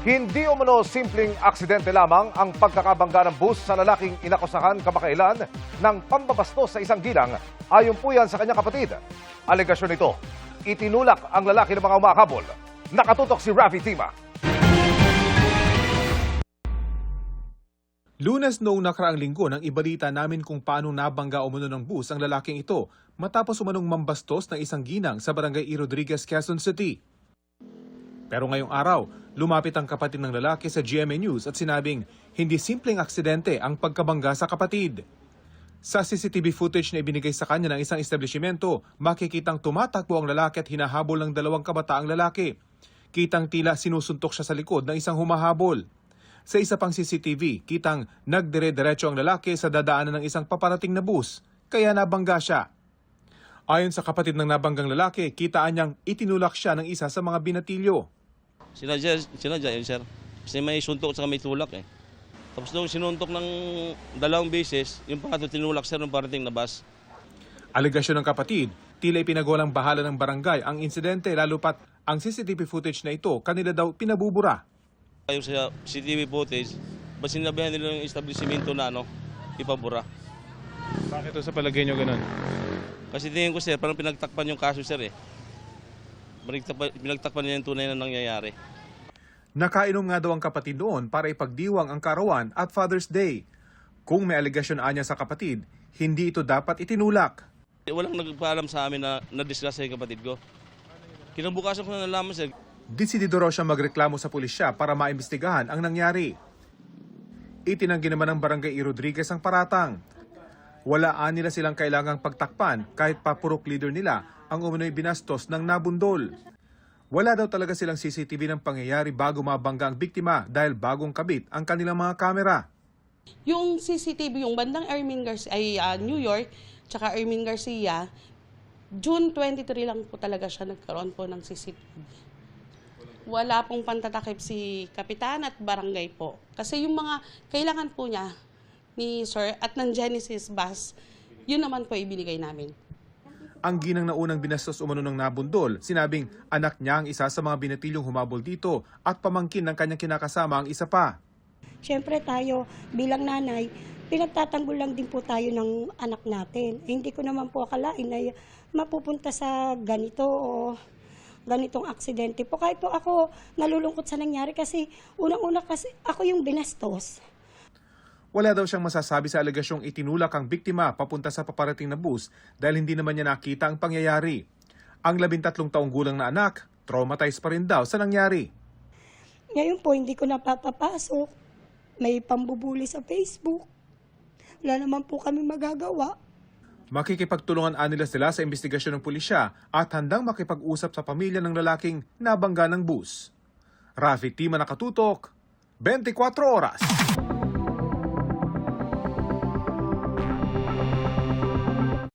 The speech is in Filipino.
Hindi umano simpleng aksidente lamang ang pagkakabangga ng bus sa lalaking inakusahan kamakailan ng pambabastos sa isang ginang, ayon po yan sa kanyang kapatid. Alegasyon nito, itinulak ang lalaki ng mga umakabol. Nakatutok si Rafi Tima. Lunes noong nakaraang linggo nang ibalita namin kung paano nabangga umano ng bus ang lalaking ito matapos umanong mambastos ng isang ginang sa barangay E. Rodriguez, Quezon City. Pero ngayong araw, lumapit ang kapatid ng lalaki sa GMA News at sinabing hindi simpleng aksidente ang pagkabangga sa kapatid. Sa CCTV footage na ibinigay sa kanya ng isang establishmento, makikitang tumatakbo ang lalaki at hinahabol ng dalawang kabataang lalaki. Kitang tila sinusuntok siya sa likod ng isang humahabol. Sa isa pang CCTV, kitang nagdire-diretso ang lalaki sa dadaanan ng isang paparating na bus, kaya nabangga siya. Ayon sa kapatid ng nabanggang lalaki, kitaan niyang itinulak siya ng isa sa mga binatilyo. Sinadya yun, sir. Kasi may suntok at may tulak eh. Tapos nung sinuntok ng dalawang beses, yung pangatlo tinulak, sir, ng parating na bus. Alegasyon ng kapatid, tila ipinagawalang bahala ng barangay ang insidente lalo pat ang CCTV footage na ito kanila daw pinabubura. Yung sa CCTV footage, ba sinabihan nila yung establishmento na ipabura. Bakit ito sa palagay niyo ganun? Kasi tingin ko, sir, parang pinagtakpan yung kaso, sir eh. Pinagtakpan nila yung tunay na nangyayari. Nakainom nga daw ang kapatid doon para ipagdiwang ang karawan at Father's Day. Kung may alegasyon anya sa kapatid, hindi ito dapat itinulak. Walang nagpaalam sa amin na na-discuss yung kapatid ko. Kinabukasan ko na nalaman, sir. Desidido raw siya magreklamo sa pulisya para maimbestigahan ang nangyari. Itinanggi naman ng barangay E. Rodriguez ang paratang. Walaan nila silang kailangang pagtakpan kahit papurok leader nila ang umano'y binastos ng nabundol. Wala daw talaga silang CCTV ng pangyayari bago mabangga ang biktima dahil bagong kabit ang kanilang mga kamera. Yung CCTV, yung bandang New York, tsaka Ermin Garcia, June 23 lang po talaga siya nagkaroon po ng CCTV. Wala pong pantatakip si Kapitan at Barangay po. Kasi yung mga kailangan po niya ni Sir at ng Genesis bus, yun naman po ibinigay namin. Ang ginang na unang binastos umano ng nabundol, sinabing anak niya ang isa sa mga binatilyong humabol dito at pamangkin ng kanyang kinakasama ang isa pa. Siyempre tayo bilang nanay, pinagtatanggol lang din po tayo ng anak natin. Hindi ko naman po akalain na mapupunta sa ganito o ganitong aksidente po. Kahit po ako nalulungkot sa nangyari kasi unang-una kasi ako yung binastos. Wala daw siyang masasabi sa alegasyong itinulak ang biktima papunta sa paparating na bus dahil hindi naman niya nakita ang pangyayari. Ang 13 taong gulang na anak, traumatized pa rin daw sa nangyari. Ngayon po hindi ko napapapasok. May pambubuli sa Facebook. Wala naman po kami magagawa. Makikipagtulungan nila sila sa investigasyon ng pulisya at handang makipag-usap sa pamilya ng lalaking nabangga ng bus. Rafi Tima, Nakatutok, 24 Oras.